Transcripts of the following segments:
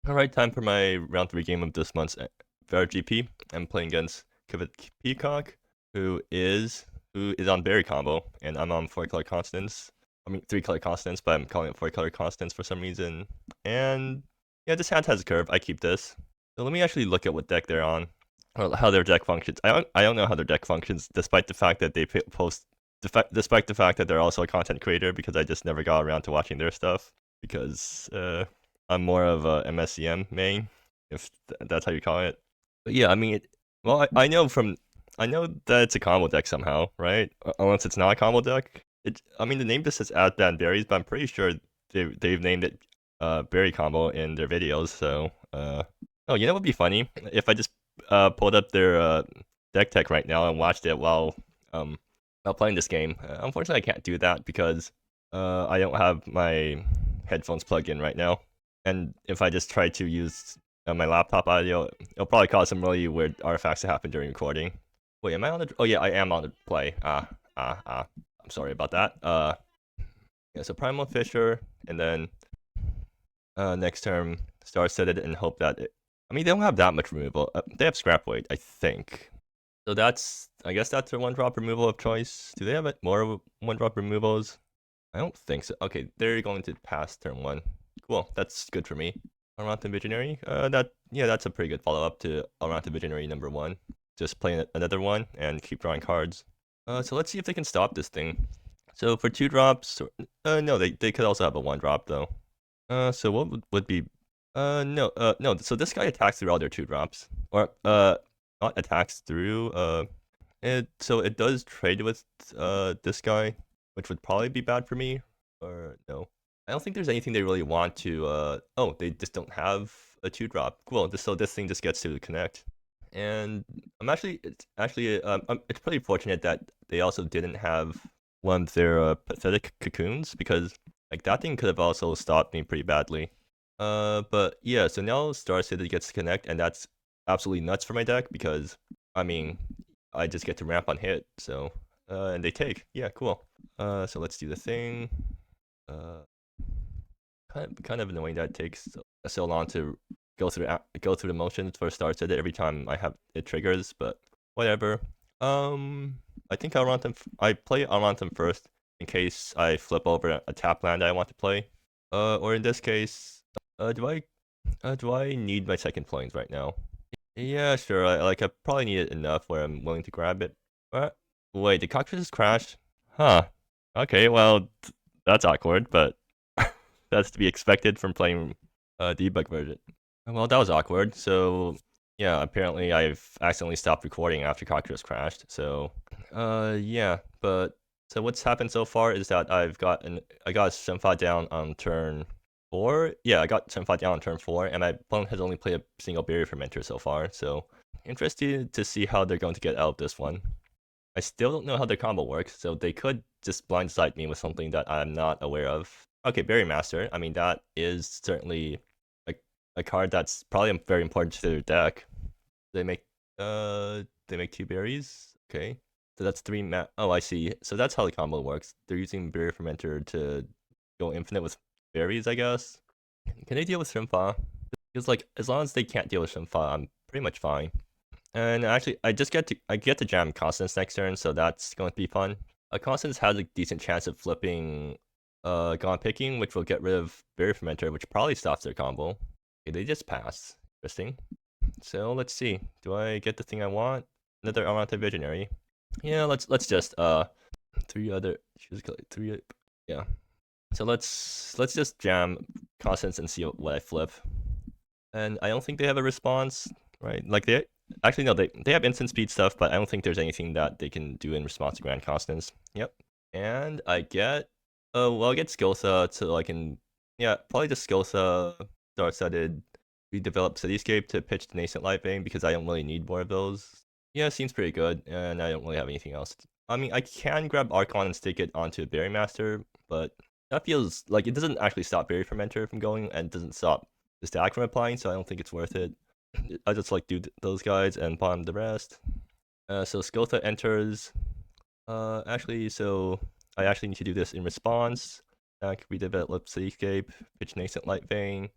Alright, time for my round 3 game of this month's GP. I'm playing against CovetedPeacock, who is on Berry combo, and I'm on 4-color Consonance. I mean 3-color Consonance, but I'm calling it 4-color Consonance for some reason. And yeah, this hand has a curve. I keep this. So let me actually look at what deck they're on, or how their deck functions. I don't know how their deck functions, despite the fact that they post, despite the fact that they're also a content creator, because I just never got around to watching their stuff because I'm more of a MSCM main, if that's how you call it. But yeah, I mean, well, I know that it's a combo deck somehow, right? Unless it's not a combo deck. I mean, the name just says Abzan berries, but I'm pretty sure they've named it berry combo in their videos. So, oh, you know what would be funny if I just pulled up their deck tech right now and watched it while playing this game. Unfortunately, I can't do that because I don't have my headphones plugged in right now. And if I just try to use my laptop audio, it'll probably cause some really weird artifacts to happen during recording. Wait, am I on the? Oh yeah, I am on the play. I'm sorry about that. Yeah, so Primal Fisher, and then next turn Star Set it and hope that it. I mean, they don't have that much removal. They have Scrap Weight, I think. So I guess that's their 1-drop removal of choice. Do they have more 1-drop removals? I don't think so. Okay, they're going to pass turn 1. Cool, that's good for me. Alrantha Visionary. That's a pretty good follow-up to Alrantha Visionary number 1. Just play another one and keep drawing cards. So let's see if they can stop this thing. So for 2 drops, no, they could also have a 1-drop though. So what would be? No. So this guy attacks through all their 2 drops, or not attacks through. So it does trade with this guy, which would probably be bad for me. Or no, I don't think there's anything they really want to. Oh, they just don't have a 2-drop. Cool. So this thing just gets to connect. And it's pretty fortunate that they also didn't have one of their pathetic cocoons, because like that thing could have also stopped me pretty badly. But yeah, so now Star City gets to connect, and that's absolutely nuts for my deck because I mean I just get to ramp on hit. So and they take. Yeah, cool. So let's do the thing. Kind of annoying that it takes so long to go through the motions for Star City every time it triggers, but whatever. I think I play Alrantham first in case I flip over a tap land I want to play. Or in this case, do I need my second planes right now? Yeah, sure. I probably need it enough where I'm willing to grab it. What? Wait, the cockroaches crashed? Huh. Okay, well, that's awkward, but that's to be expected from playing debug version. Well, that was awkward. So yeah, apparently I've accidentally stopped recording after Cockroach crashed. So yeah, but so what's happened so far is that I got Shenfa down on turn 4. Yeah, I got Shenfa down on turn 4, and my opponent has only played a single Barrier Fermenter so far. So interested to see how they're going to get out of this one. I still don't know how their combo works, so they could just blindside me with something that I'm not aware of. Okay, Berry Master. I mean, that is certainly a card that's probably very important to their deck. They make 2 berries. Okay, so that's 3 Oh, I see. So that's how the combo works. They're using Berry Fermenter to go infinite with berries, I guess. Can they deal with Shrimpa? Because like as long as they can't deal with Shrimpa, I'm pretty much fine. And actually, I get to jam Consonance next turn, so that's going to be fun. Consonance has a decent chance of flipping Gone Picking, which will get rid of Berry Fermenter, which probably stops their combo. Okay, they just pass. Interesting. So let's see. Do I get the thing I want? Another Alrantha Visionary. Yeah, let's just 3 other choose 3. Yeah. So let's just jam Consonance and see what I flip. And I don't think they have a response, right? Like they actually no, they have instant speed stuff, but I don't think there's anything that they can do in response to Grand Consonance. Yep. And I get I get Skiltha so I can probably just Skiltha Star-Setted redevelop Cityscape to pitch the Nascent Light Vein because I don't really need more of those. Yeah, it seems pretty good, and I don't really have anything else. I mean, I can grab Archon and stick it onto Berry Master, but that feels like it doesn't actually stop Berry Fermenter from going, and doesn't stop the stack from applying, so I don't think it's worth it. I just like do those guys and bomb the rest. So Skiltha enters. So I actually need to do this in response. Redevelop Cityscape, pitch Nascent Light Vein.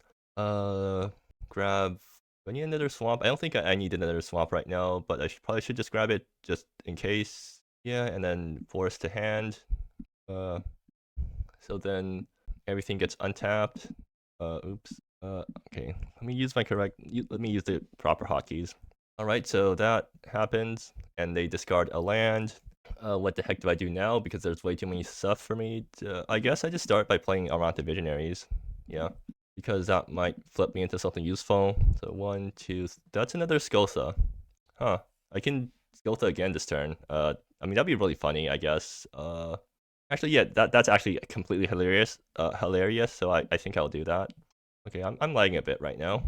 grab. Do I need another swamp? I don't think I need another swamp right now, but I probably should just grab it just in case. Yeah, and then force to hand. So then everything gets untapped. Oops. Okay. Let me use the proper hotkeys. All right, so that happens, and they discard a land. What the heck do I do now? Because there's way too many stuff for me. I guess I just start by playing around the Visionaries. Yeah, because that might flip me into something useful. So 1, 2. That's another Skoltha. Huh. I can Skoltha again this turn. I mean that'd be really funny, I guess. Actually, yeah, that's actually completely hilarious. So I think I'll do that. Okay, I'm lagging a bit right now,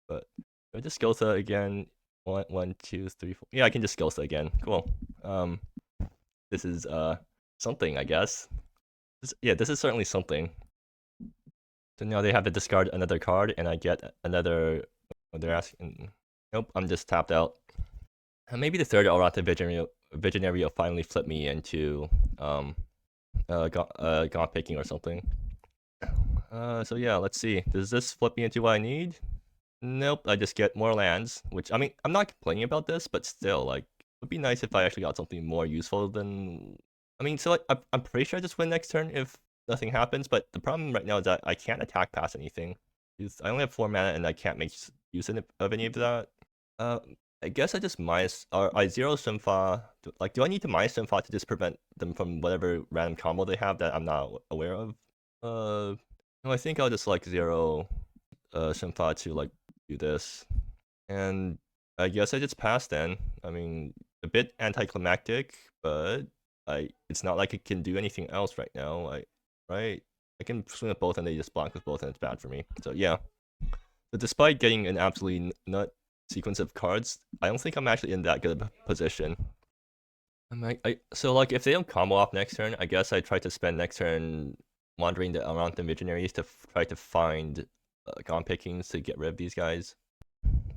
but I just Skoltha again. 1, 2, 3, 4. Yeah, I can just Skoltha again. Cool. This is something, I guess. This is certainly something. So now they have to discard another card, and I get another. They're asking. Nope, I'm just tapped out. Maybe the third Arata Visionary will finally flip me into gaunt picking or something. So yeah, let's see. Does this flip me into what I need? Nope, I just get more lands, which, I mean, I'm not complaining about this, but still, like, it would be nice if I actually got something more useful than... I mean, so, like, I'm pretty sure I just win next turn if nothing happens, but the problem right now is that I can't attack past anything. I only have 4 mana, and I can't make use of any of that. I guess I just minus... Or I zero Simfa. Like, do I need to minus Simfa to just prevent them from whatever random combo they have that I'm not aware of? No, I think I'll just, like, zero Simfa to, like, do this, and I guess I just pass then. I mean, a bit anticlimactic, but it's not like I can do anything else right now. I can swing with both and they just block with both and it's bad for me. So yeah. But despite getting an absolutely nut sequence of cards, I don't think I'm actually in that good of a position. So like if they don't combo off next turn, I guess I try to spend next turn wandering around the Visionaries to try to find gaunt pickings to get rid of these guys.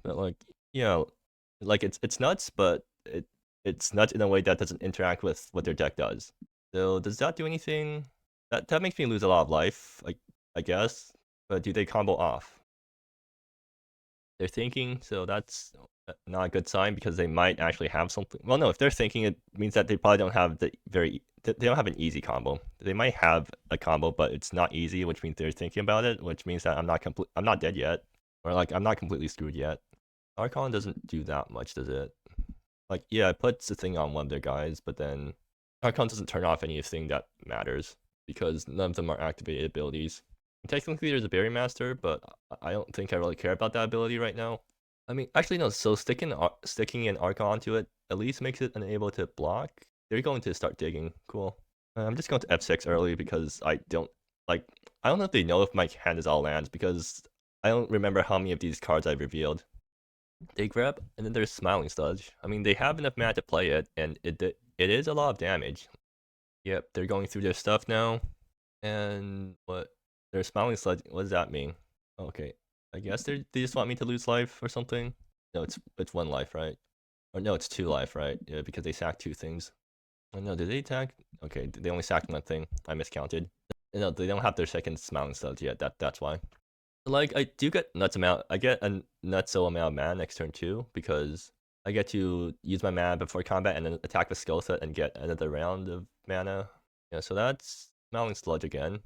But like, like it's nuts, but it's nuts in a way that doesn't interact with what their deck does. So does that do anything? That makes me lose a lot of life, I guess. But do they combo off? They're thinking, so that's not a good sign because they might actually have something. Well, no, if they're thinking, it means that they probably don't have they don't have an easy combo. They might have a combo, but it's not easy, which means they're thinking about it, which means that I'm not dead yet, or like I'm not completely screwed yet. Archon doesn't do that much, does it? Like, yeah, it puts the thing on one of their guys, but then Archon doesn't turn off anything that matters because none of them are activated abilities. And technically, there's a Berry Master, but I don't think I really care about that ability right now. I mean, actually, no. So sticking an Archon to it at least makes it unable to block. They're going to start digging. Cool. I'm just going to F6 early because I don't know if they know if my hand is all lands because I don't remember how many of these cards I've revealed. They grab, and then there's Smiling Sludge. I mean, they have enough mana to play it, and it is a lot of damage. Yep, they're going through their stuff now. And what? Their Smiling Sludge, what does that mean? Okay, I guess they just want me to lose life or something? No, it's 1 life, right? Or no, it's 2 life, right? Yeah, because they sacked 2 things. Oh no, did they attack? Okay, they only sacked 1 thing. I miscounted. No, they don't have their second Smiling Sludge yet, that's why. Like, I do get I get a nutso amount of mana next turn too, because I get to use my mana before combat and then attack with skill set and get another round of mana. Yeah, so that's Smiling Sludge again.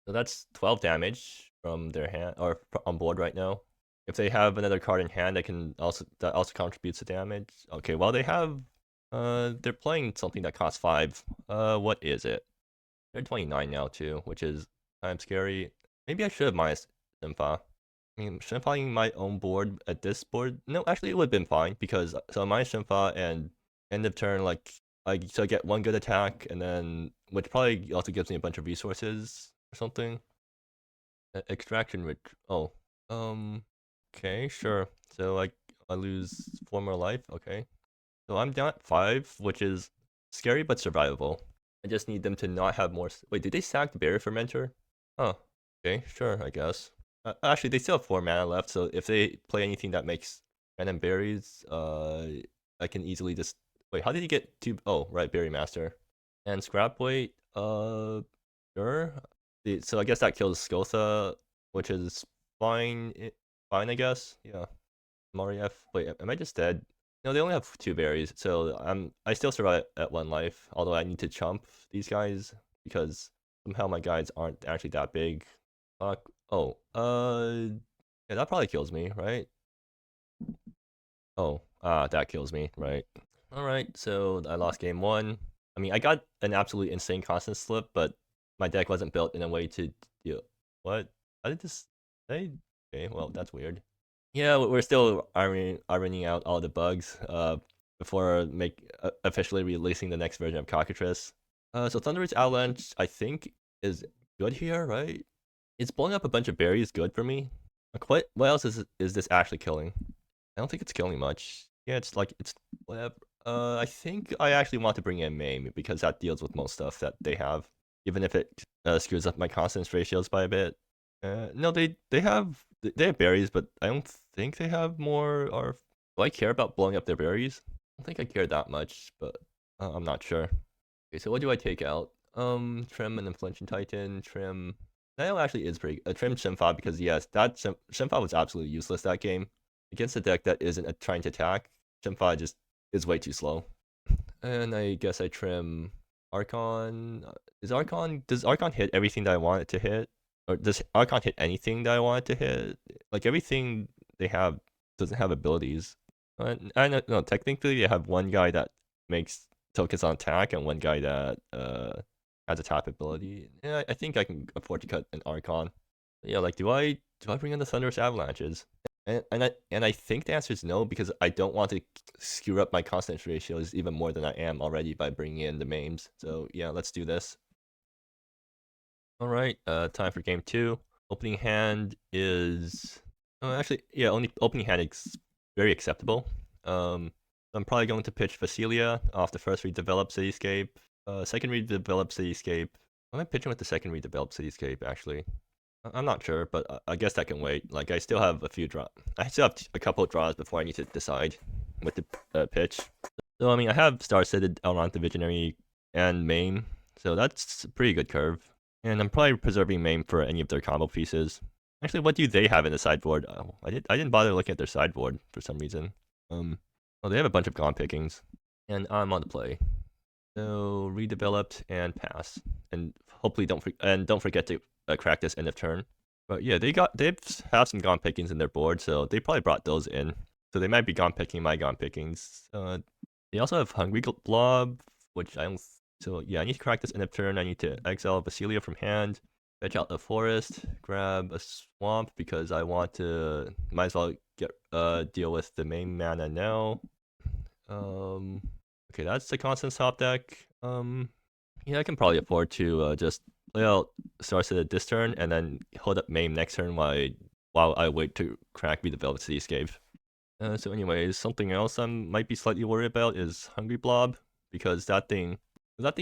So that's 12 damage from their hand, or on board right now. If they have another card in hand, that also contributes to damage. Okay, well they have, they're playing something that costs 5. What is it? They're 29 now too, which is kind of scary. Maybe I should have minus Simfa. I mean, Simfa my own board at this board? No, actually, it would have been fine because so my Simfa and end of turn, like I get 1 good attack and then which probably also gives me a bunch of resources or something. Extraction rich. Oh, okay, sure. So I lose 4 more life. Okay, so I'm down at 5, which is scary but survivable. I just need them to not have more. Wait, did they sack the Berry Fermenter? Oh, okay, sure, I guess. Actually, they still have 4 mana left, so if they play anything that makes random berries, I can easily just... Wait, how did he get 2... Oh, right, Berry Master. And Scrap Weight, sure. So I guess that kills Skoltha, which is fine. fine, I guess. Yeah. REV. Wait, am I just dead? No, they only have 2 berries, so I still survive at 1 life. Although I need to chump these guys because somehow my guys aren't actually that big. Oh, yeah, that probably kills me, right? Oh, that kills me, right? All right, so I lost game 1. I mean, I got an absolutely insane constant slip, but my deck wasn't built in a way to deal. What? I did this. Okay, well, that's weird. Yeah, we're still ironing out all the bugs before officially releasing the next version of Cockatrice. So Thunderous Avalanche, I think, is good here, right? It's blowing up a bunch of berries good for me. Like, what else is this actually killing? I don't think it's killing much. Yeah, it's whatever. I think I actually want to bring in Mame because that deals with most stuff that they have, even if it screws up my Consonance ratios by a bit. No, they have berries, but I don't think they have more. Or do I care about blowing up their berries? I don't think I care that much, but I'm not sure. Okay, so what do I take out? Trim and Inflation Titan, Trim. That actually is pretty. Trim Shimfa because yes, that Shimfa was absolutely useless that game against a deck that isn't trying to attack. Shimfa just is way too slow. And I guess I trim Archon. Does Archon hit everything that I want it to hit? Or does Archon hit anything that I want it to hit? Like everything they have doesn't have abilities. I know, no, technically they have one guy that makes tokens on attack and one guy that has a tap ability. Yeah, I think I can afford to cut an Archon. Yeah, like do I bring in the Thunderous Avalanches? And I think the answer is no because I don't want to screw up my Consonance ratios even more than I am already by bringing in the Mames. So yeah, let's do this. All right, time for game 2. Opening hand is actually yeah, only opening hand is very acceptable. I'm probably going to pitch Vasilia off the first redeveloped Cityscape. Second redeveloped Cityscape. Am I pitching with the second redeveloped Cityscape actually? I'm not sure, but I guess that can wait. Like I still have a few draws. I still have a couple of draws before I need to decide what to pitch. So I mean, I have star-setted Elrond the Visionary and Mame, so that's a pretty good curve. And I'm probably preserving Mame for any of their combo pieces. Actually, what do they have in the sideboard? Oh, I didn't bother looking at their sideboard for some reason. Well, they have a bunch of gone pickings, and I'm on the play. So redeveloped and pass, and hopefully don't forget to crack this end of turn. But yeah, they have some gone pickings in their board, so they probably brought those in. So they might be gone picking my gone pickings. They also have Hungry Blob, which I don't. So yeah, I need to crack this end of turn. I need to exile Vasilia from hand, fetch out the forest, grab a swamp because I want to. Might as well get deal with the main mana now. Okay, that's the Consonance top deck. Yeah, I can probably afford to just play out Starset at this turn and then hold up Mame next turn while I wait to crack redevelop Cityscape. So anyways, something else I might be slightly worried about is Hungry Blob because that thing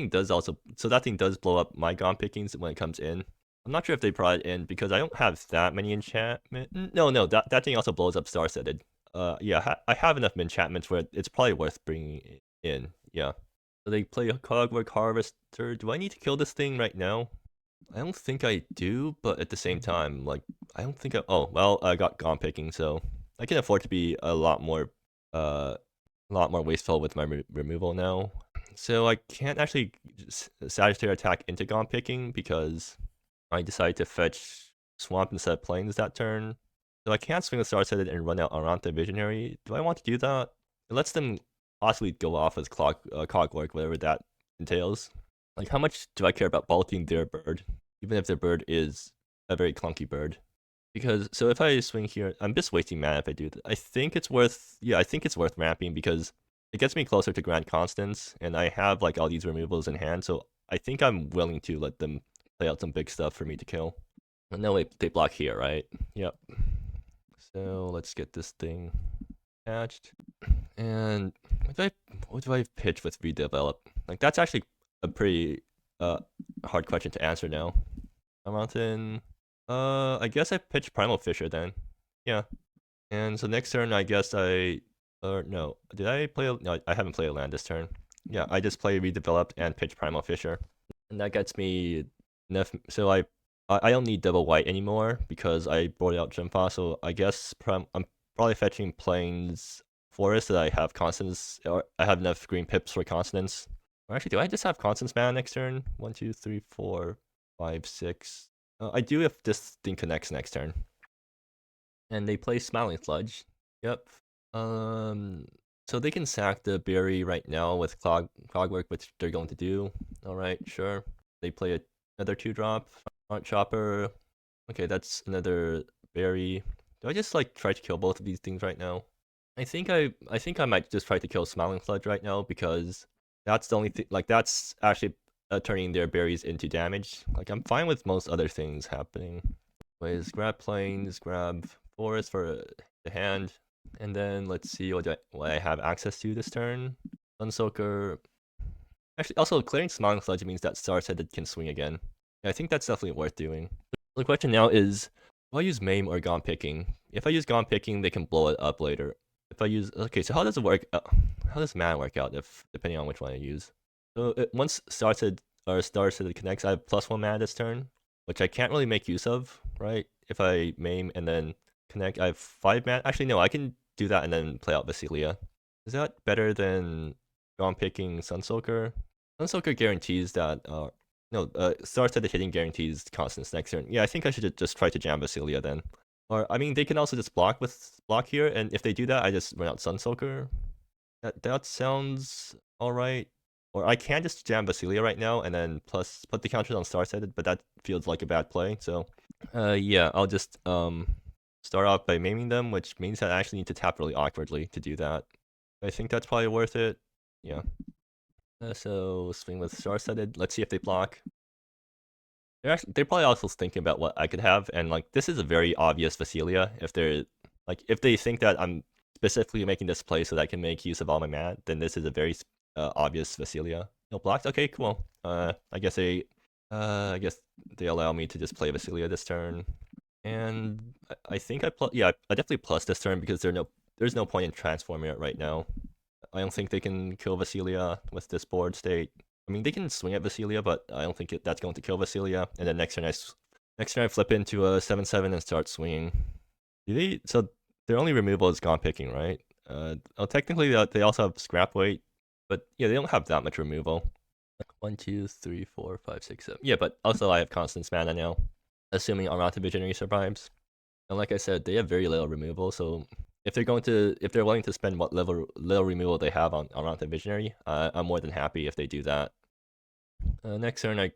does blow up my gone pickings when it comes in. I'm not sure if they brought it in because I don't have that many enchantment. No, that thing also blows up Star-Setted. Yeah, I have enough enchantments where it's probably worth bringing it in. Yeah. So they play a Cogwork Harvester. Do I need to kill this thing right now? I don't think I do, but at the same time, like, I don't think oh, well, I got gone picking, so I can afford to be a lot more wasteful with my removal now. So I can't actually Sagittarius attack into gone picking because I decided to fetch Swamp instead of Plains that turn. So I can't swing the Star-Setted and run out Aranta Visionary. Do I want to do that? It lets them possibly go off as Cogwork, whatever that entails. Like, how much do I care about bulking their bird, even if their bird is a very clunky bird? Because, so if I swing here, I'm just wasting mana if I do that. I think it's worth ramping because it gets me closer to Grand Constance, and I have, like, all these removals in hand, so I think I'm willing to let them play out some big stuff for me to kill. No, wait, they block here, right? Yep. So let's get this thing attached. And what do I pitch with redevelop? Like that's actually a pretty hard question to answer now. Mountain. I guess I pitch Primal Fisher then. Yeah. And so next turn I guess no. Did I play no, I haven't played a land this turn. Yeah, I just play redeveloped and pitch Primal Fisher. And that gets me enough, so I I don't need double white anymore because I boarded out Jimpa, so I guess I'm probably fetching Plains Forest that I have Consonance, or I have enough green pips for Consonance. Or actually, do I just have Consonance mana next turn? 1, 2, 3, 4, 5, 6. I do if this thing connects next turn. And they play Smiling Sludge. Yep. So they can sack the berry right now with Clogwork, which they're going to do. Alright, sure. They play another 2-drop. Front Chopper. Okay, that's another berry. Do I just like try to kill both of these things right now? I think I might just try to kill Smiling Sludge right now because that's the only thing. Like that's actually turning their berries into damage. Like I'm fine with most other things happening. Anyways, grab Plains, grab Forest for the hand, and then let's see what I have access to this turn. Sunsoaker. Actually, also clearing Smiling Sludge means that Star-Headed can swing again. Yeah, I think that's definitely worth doing. The question now is, do I use Maim or Gone Picking? If I use Gone Picking, they can blow it up later. If I use... Okay, so how does it work? How does mana work out depending on which one I use? So once Star-Headed connects, I have +1 mana this turn, which I can't really make use of, right? If I Maim and then connect, I have 5 mana. Actually, no, I can do that and then play out Vasilia. Is that better than Gone Picking Sunsoaker? Sunsoaker guarantees that... Star-Headed hitting guarantees Consonance next turn. Yeah, I think I should just try to jam Vasilia then. Or, I mean, they can also just block here, and if they do that, I just run out Sunsoaker. That sounds alright. Or I can just jam Vasilia right now, and then plus put the counters on Star-Headed, but that feels like a bad play, so... yeah, I'll just start off by maiming them, which means that I actually need to tap really awkwardly to do that. I think that's probably worth it. Yeah. So swing with Star-Headed. Let's see if they block. They're probably also thinking about what I could have, and like this is a very obvious Vasilia. If they think that I'm specifically making this play so that I can make use of all my mana, then this is a very obvious Vasilia. No blocked. Okay, cool. I guess they allow me to just play Vasilia this turn, and I think I definitely plus this turn because there's no point in transforming it right now. I don't think they can kill Vasilia with this board state. I mean, they can swing at Vasilia, but I don't think that's going to kill Vasilia. And then next turn I flip into a 7/7 and start swinging. So their only removal is Gone Picking, right? Technically they also have Scrap Weight, but yeah, they don't have that much removal. 1, 2, 3, 4, 5, 6, 7. Yeah, but also I have Constant Mana now, assuming Armata Visionary survives. And like I said, they have very little removal, so if they're willing to spend what little removal they have on Armata Visionary, I'm more than happy if they do that. Next turn, I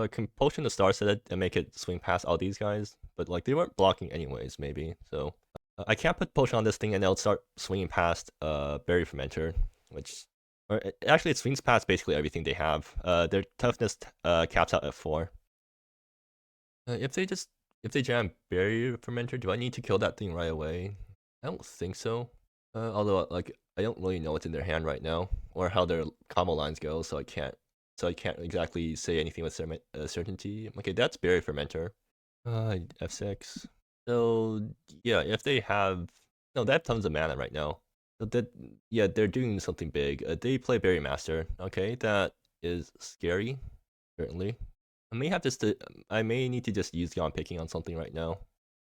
can potion the Star-Headed and make it swing past all these guys, but like they weren't blocking anyways, maybe. So I can't put potion on this thing and they'll start swinging past Berry Fermenter, actually it swings past basically everything they have. Their toughness caps out at 4. If they jam Berry Fermenter, do I need to kill that thing right away? I don't think so. Although like I don't really know what's in their hand right now or how their combo lines go, so I can't exactly say anything with certainty. Okay, that's Berry Fermenter. F6. So yeah, if they have they have tons of mana right now. So they're doing something big. They play Berry Master. Okay, that is scary. Certainly. I may need to just use Gone Picking on something right now.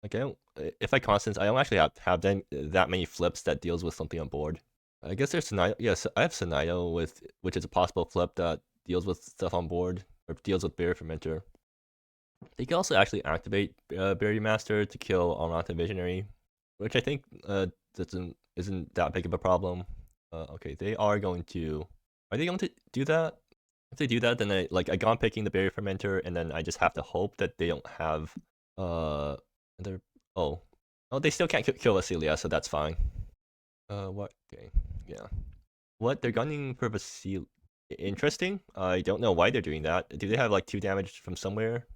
Like if I Constance, I don't actually have that many flips that deals with something on board. I guess there's Sonido. Yes, I have Sonido which is a possible flip that deals with stuff on board or deals with Berry Fermenter. They can also actually activate Berry Master to kill Armata Visionary, which I think isn't that big of a problem. Okay, are they going to do that? If they do that, then I Gone Picking the Berry Fermenter, and then I just have to hope that they don't have they still can't kill Vasilia, so that's fine. What? Okay, yeah. What? They're gunning for Vasilia. Interesting. I don't know why they're doing that. Do they have like 2 damage from somewhere?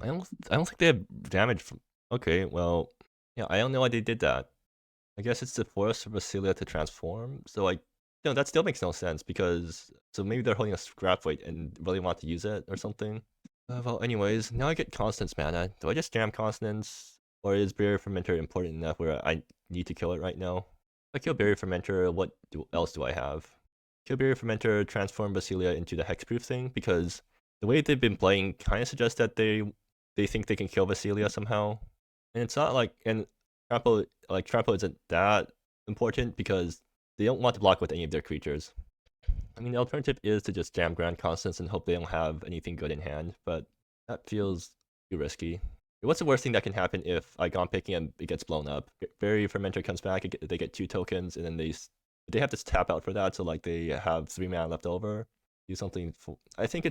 I don't think they have damage from. Okay, well, yeah, I don't know why they did that. I guess it's to force Vasilia to transform. So that still makes no sense because maybe they're holding a Scrap Weight and really want to use it or something. Well, anyways, now I get Constance mana. Do I just jam Consonance, or is Berry Fermenter important enough where I need to kill it right now? If I kill Berry Fermenter, what else do I have? Kill Berry Fermenter, transform Vasilia into the Hexproof thing, because the way they've been playing kind of suggests that they they think they can kill Basilia somehow. And it's not like, and trample isn't that important because they don't want to block with any of their creatures. I mean, the alternative is to just jam Grand Consonance and hope they don't have anything good in hand, but that feels too risky. What's the worst thing that can happen if I gone picking and it gets blown up? Berry Fermenter comes back, they get 2 tokens, and then they have to tap out for that, so like they have 3 mana left over. Do something. I think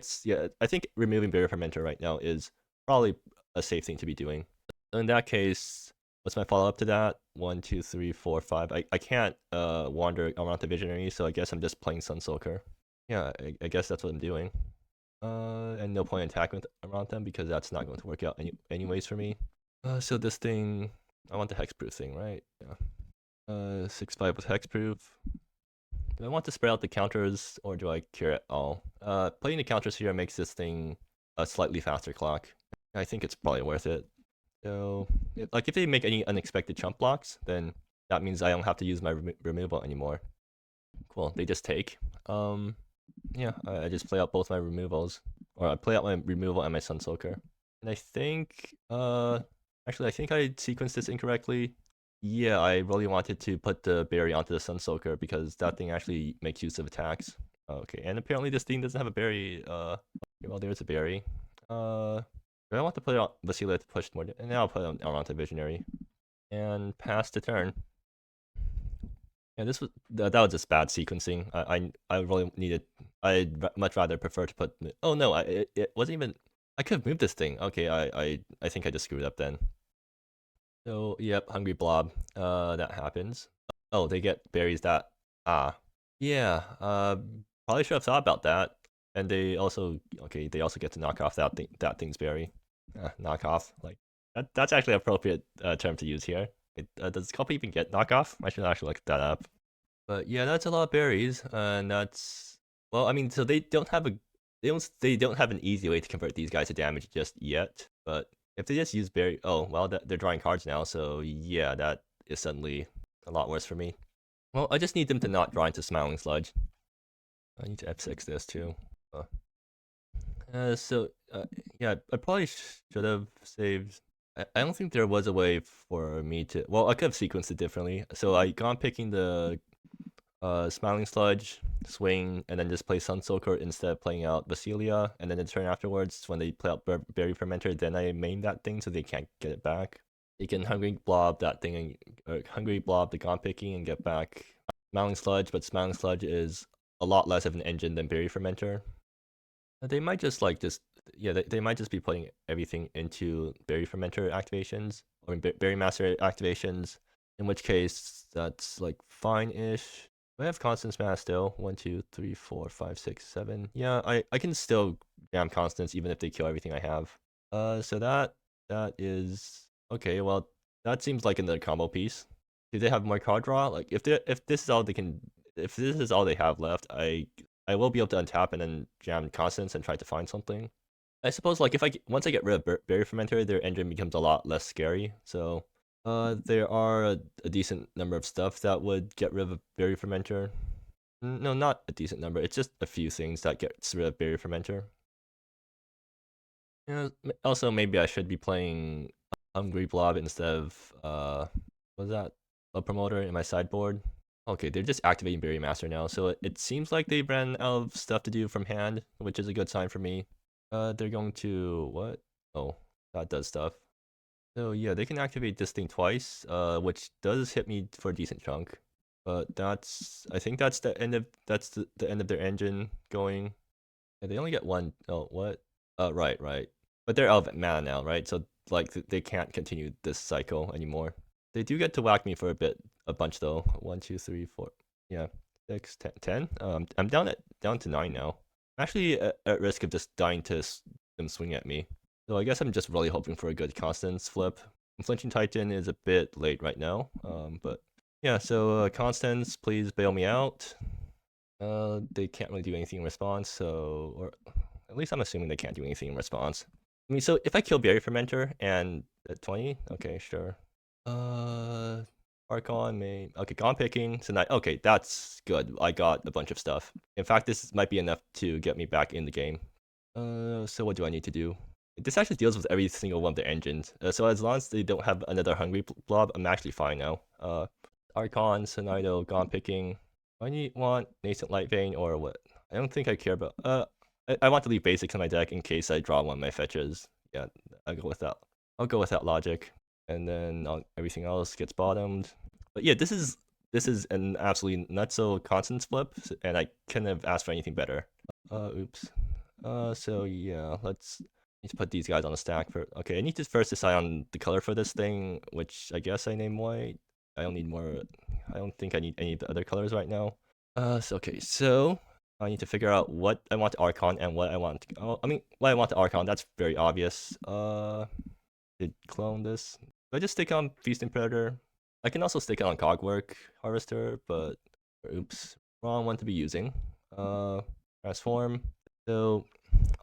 I think removing Berry Fermenter right now is probably a safe thing to be doing. So in that case, what's my follow up to that? 1, 2, 3, 4, 5. I can't wander around the Visionary, so I guess I'm just playing Sunsoaker. Yeah, I guess that's what I'm doing. And no point in attacking around them because that's not going to work out anyways for me. So this thing, I want the hexproof thing, right? Yeah. 6/5 with hexproof. Do I want to spread out the counters or do I care at all? Playing the counters here makes this thing a slightly faster clock. I think it's probably worth it. So, if they make any unexpected chump blocks, then that means I don't have to use my removal anymore. Cool, they just take. Yeah, I just play out both my removals. Or I play out my removal and my Sunsoaker. And I think, actually I think I sequenced this incorrectly. Yeah, I really wanted to put the berry onto the Sunsoaker because that thing actually makes use of attacks. Okay, and apparently this thing doesn't have a berry. Okay, well, there's a berry. I want to put it on Basilia to push more, and now I'll put it on onto Visionary. And pass the turn. Yeah, this was that was just bad sequencing. I really needed. I'd much rather prefer to put. Oh no, it wasn't even. I could have moved this thing. Okay, I think I just screwed up then. So yep, Hungry Blob. That happens. Oh, they get berries that. Yeah. Probably should have thought about that. And they also they also get to knock off that thing's berry. Knock off, like that's actually an appropriate term to use here. Does copy even get knockoff? I should actually look that up. But yeah, that's a lot of berries, and that's well. I mean, so they don't have an easy way to convert these guys to damage just yet. But if they just use berry, oh well, they're drawing cards now. So yeah, that is suddenly a lot worse for me. Well, I just need them to not draw into Smiling Sludge. I need to F6 this too. Yeah, I probably should have saved. I don't think there was a way for me to. Well, I could have sequenced it differently. So I gone picking the Smiling Sludge, swing, and then just play Sunsoaker instead of playing out Basilia. And then the turn afterwards, when they play out Berry Fermenter, then I main that thing so they can't get it back. They can Hungry Blob that thing, Hungry Blob the gone picking and get back Smiling Sludge, but Smiling Sludge is a lot less of an engine than Berry Fermenter. They might just they might just be putting everything into Berry Fermenter activations or Berry Master activations, in which case that's like fine-ish. I have Constance mana still. 1, 2, 3, 4, 5, 6, 7. Yeah, I can still jam Constance even if they kill everything I have. So that is okay. Well, that seems like another combo piece. Do they have more card draw? Like if this is all they have left, I will be able to untap and then jam Consonance and try to find something. I suppose like once I get rid of Berry Fermenter, their engine becomes a lot less scary. So there are a decent number of stuff that would get rid of Berry Fermenter. No, not a decent number. It's just a few things that gets rid of Berry Fermenter. Yeah, also maybe I should be playing Hungry Blob instead of what was that? A promoter in my sideboard. Okay, they're just activating Berry Master now, so it seems like they ran out of stuff to do from hand, which is a good sign for me. They're going to what? Oh, that does stuff. So yeah, they can activate this thing twice, which does hit me for a decent chunk. But I think that's the end of the end of their engine going. Yeah, they only get one. Oh, what? Right. But they're out of mana now, right? So like they can't continue this cycle anymore. They do get to whack me for a bunch though. 1, 2, 3, 4. Yeah, 6, 10. I'm down to 9 now. I'm actually at risk of just dying to them swing at me. So I guess I'm just really hoping for a good Constance flip. Flinching Titan is a bit late right now. But yeah, so Constance, please bail me out. They can't really do anything in response, or at least I'm assuming they can't do anything in response. I mean, so if I kill Berry Fermenter and at 20, okay, sure. Archon, main. Okay, gone picking. So okay, that's good. I got a bunch of stuff. In fact, this might be enough to get me back in the game. So what do I need to do? This actually deals with every single one of the engines. So as long as they don't have another hungry blob, I'm actually fine now. Archon, Sonido, Gone Picking. Do I want Nascent Light Vein or what? I don't think I care about. I want to leave basics in my deck in case I draw one of my fetches. Yeah, I'll go with that. I'll go with that logic, and then everything else gets bottomed. But yeah, this is an absolutely nutso Consonance flip, and I couldn't have asked for anything better. Oops. So yeah, let's need to put these guys on the stack for. Okay, I need to first decide on the color for this thing, which I guess I name white. I don't need more. I don't think I need any of the other colors right now. Okay, so I need to figure out what I want to Archon and what I want to. Oh, I mean, what I want to Archon. That's very obvious. Did clone this? Do I just stick on Feasting Predator? I can also stick it on Cogwork Harvester, but oops, wrong one to be using. Transform. So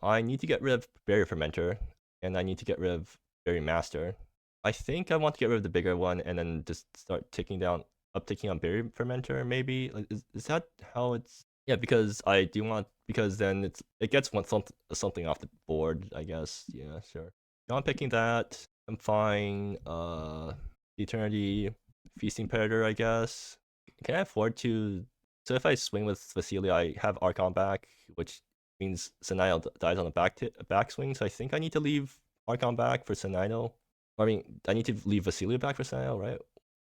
I need to get rid of Barrier Fermenter, and I need to get rid of Barrier Master. I think I want to get rid of the bigger one and then just start ticking on Barrier Fermenter, maybe? Like, is that how it's... Yeah, because I do want... Because then it gets something off the board, I guess. Yeah, sure. No, I'm picking that. I'm fine. Eternity, Feasting Predator, I guess. Can I afford to... So if I swing with Vasilia, I have Archon back, which means Senile dies on the backswing, so I think I need to leave Archon back for Senile. I mean, I need to leave Vasilia back for Senile, right?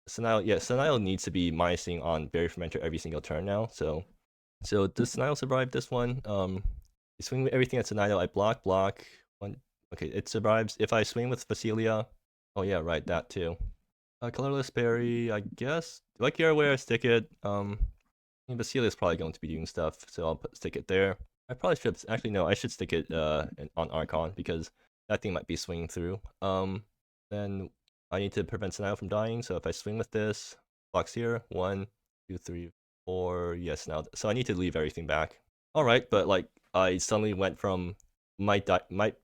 Senile, yeah, Senile needs to be minusing on Barrier Fermenter every single turn now, so does Senile survive this one? You swing with everything at Senile, I block, one. Okay, it survives. If I swing with Vasilia, oh yeah, right, that too. Colorless Berry, I guess. Do I care where I stick it? Vasilia is probably going to be doing stuff, so I'll stick it there. I probably should actually no. I should stick it on Archon because that thing might be swinging through. Then I need to prevent Senile from dying. So if I swing with this, blocks here 1, 2, 3, 4. Yes, now so I need to leave everything back. All right, but like I suddenly went from might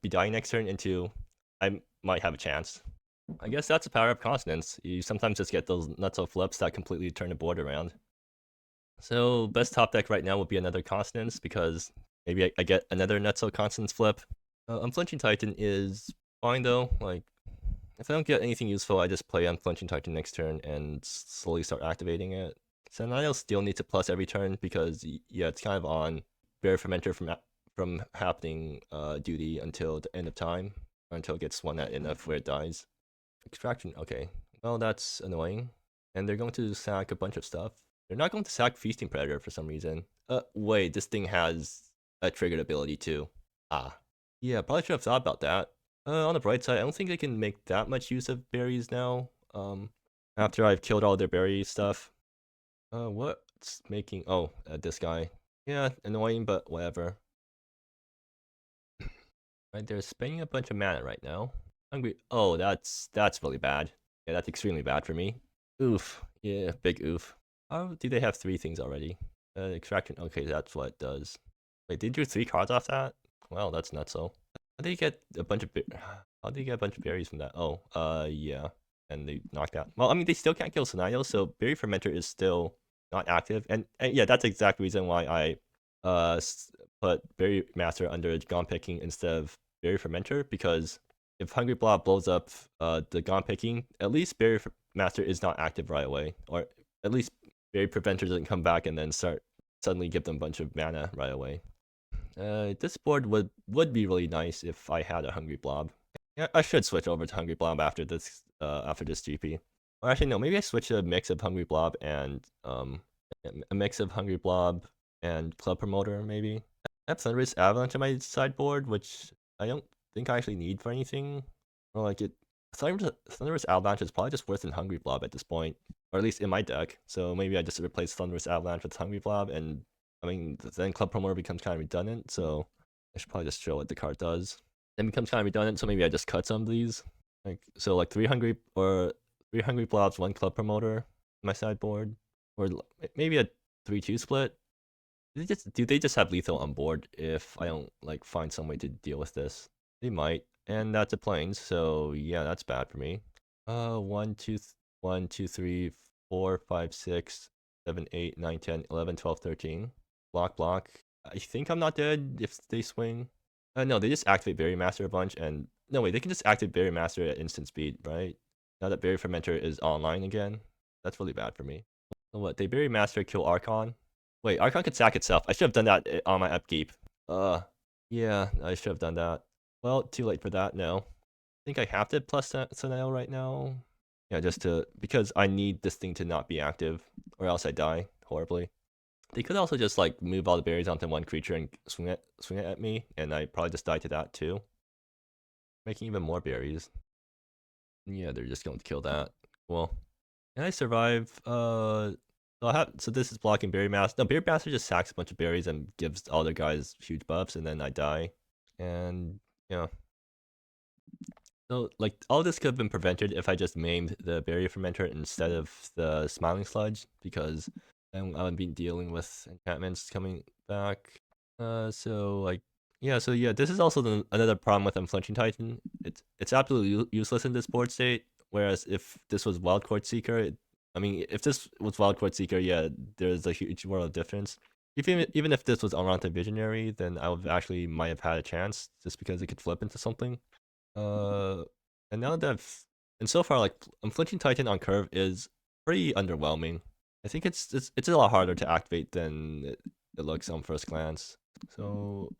be dying next turn into I might have a chance. I guess that's the power of Consonance. You sometimes just get those nutso flips that completely turn the board around. So best top deck right now would be another Consonance because maybe I get another nutso Consonance flip. Unflinching Titan is fine though. Like if I don't get anything useful, I just play Unflinching Titan next turn and slowly start activating it. Senile still needs a plus every turn because yeah, it's kind of on Barrier Fermenter from happening duty until the end of time, or until it gets one at enough where it dies. Extraction, okay. Well, that's annoying. And they're going to sack a bunch of stuff. They're not going to sack Feasting Predator for some reason. Wait, this thing has a triggered ability too. Ah. Yeah, probably should have thought about that. On the bright side, I don't think they can make that much use of berries now. After I've killed all their berry stuff. What's making... Oh, this guy. Yeah, annoying, but whatever. Right, they're spending a bunch of mana right now. Hungry. Oh, that's really bad. Yeah, that's extremely bad for me. Oof. Yeah, big oof. How do they have 3 things already? Extraction. Okay, that's what it does. Wait, did you 3 cards off that? Well, that's nuts. So, how do you get a bunch of berries from that? Oh, yeah. And they knocked out. Well, I mean, they still can't kill Senile, so Berry Fermenter is still not active. And yeah, that's the exact reason why I put Berry Master under Gone Picking instead of Berry Fermenter, because if Hungry Blob blows up the Gone Picking, at least Berry Master is not active right away, or at least Berry Preventer doesn't come back and then suddenly give them a bunch of mana right away. This board would be really nice if I had a Hungry Blob. Yeah, I should switch over to Hungry Blob after this GP. Or actually, no, maybe I switch a mix of Hungry Blob and a mix of Hungry Blob and Club Promoter, maybe. I have Thunderous Avalanche on my sideboard, which I don't think I actually need for anything. Or like it, Thunderous Avalanche is probably just worse than Hungry Blob at this point, or at least in my deck. So maybe I just replace Thunderous Avalanche with Hungry Blob, and I mean then Club Promoter becomes kind of redundant. So I should probably just show what the card does. Then becomes kind of redundant. So maybe I just cut some of these. Like 3 Hungry Blobs, 1 Club Promoter on my sideboard, or maybe a 3-2 split. Do they just have lethal on board if I don't like find some way to deal with this? They might, and that's a plains, so yeah, that's bad for me. 1, 2, 1, 2, 3, 4, 5, 6, 7, 8, 9, 10, 11, 12, 13. Block. I think I'm not dead if they swing. No, they just activate Berry Master a bunch, and no wait, they can just activate Berry Master at instant speed, right? Now that Berry Fermenter is online again, that's really bad for me. So what? They Berry Master kill Archon. Wait, Archon could sack itself. I should have done that on my upkeep. Yeah, I should have done that. Well, too late for that. No, I think I have to plus Sanael right now. Yeah, just because I need this thing to not be active, or else I die horribly. They could also just like move all the berries onto one creature and swing it at me, and I probably just die to that too, making even more berries. Yeah, they're just going to kill that. Well, can I survive? So this is blocking Berry Master. No, Berry Master just sacks a bunch of berries and gives all their guys huge buffs, and then I die. And yeah. So like all this could have been prevented if I just maimed the Berry Fermenter instead of the Smiling Sludge, because then I would be dealing with enchantments coming back. So yeah, this is also another problem with Unflinching Titan. It's absolutely useless in this board state. Whereas if this was Wildcard Seeker, I mean, if this was Wildcard Seeker, yeah, there's a huge world of difference. Even if this was Unwanted Visionary, then I would actually might have had a chance just because it could flip into something. And now that and so far, like Unflinching Titan on curve is pretty underwhelming. I think it's a lot harder to activate than it looks on first glance. So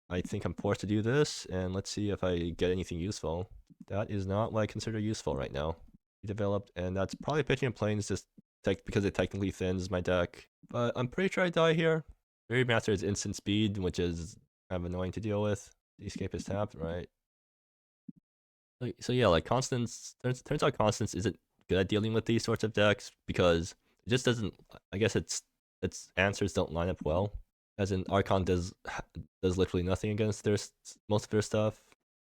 I think I'm forced to do this, and let's see if I get anything useful. That is not what I consider useful right now. Developed, and that's probably pitching in planes just because it technically thins my deck. But I'm pretty sure I die here. Berry Master is instant speed, which is kind of annoying to deal with. The escape is tapped, right? So yeah, like Constance, turns out Constance isn't good at dealing with these sorts of decks because it just doesn't. I guess its answers don't line up well. As in, Archon does literally nothing against most of their stuff.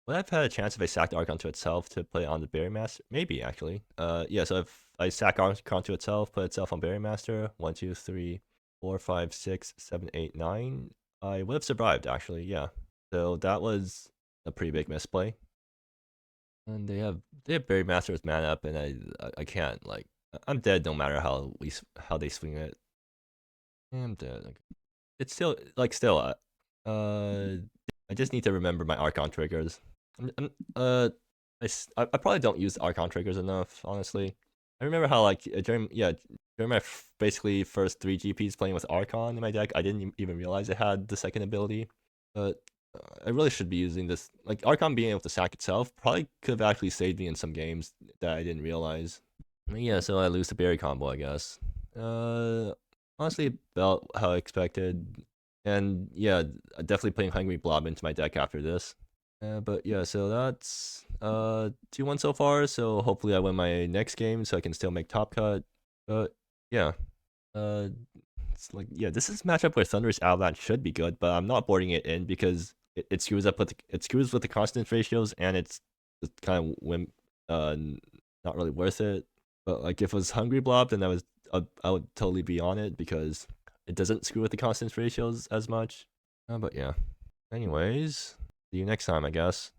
Would I've had a chance if I sacked Archon to itself to play on the Berry Master? Maybe actually. Yeah. So if I sack Archon to itself, put itself on Berry Master, 1, 2, 3, 4, 5, 6, 7, 8, 9, I would have survived actually. Yeah. So that was a pretty big misplay. And they have Berry Master with mana up, and I can't, like, I'm dead no matter how they swing it. I'm dead. It's still I just need to remember my Archon triggers. I probably don't use Archon triggers enough, honestly. I remember how like during my basically first 3 GPs playing with Archon in my deck, I didn't even realize it had the second ability, but I really should be using this. Like Archon being able to sack itself probably could have actually saved me in some games that I didn't realize. Yeah, so I lose the berry combo, I guess. Honestly, about how I expected. And yeah, definitely putting Hungry Blob into my deck after this. But yeah, so that's 2-1 so far. So hopefully I win my next game so I can still make top cut. But yeah, it's like this is matchup where Thunderous Avalanche should be good, but I'm not boarding it in because it screws up with the Consonance ratios, and it's kind of not really worth it. But like if it was Hungry Blob, then I would totally be on it because it doesn't screw with the Consonance ratios as much. But yeah. Anyways, see you next time, I guess.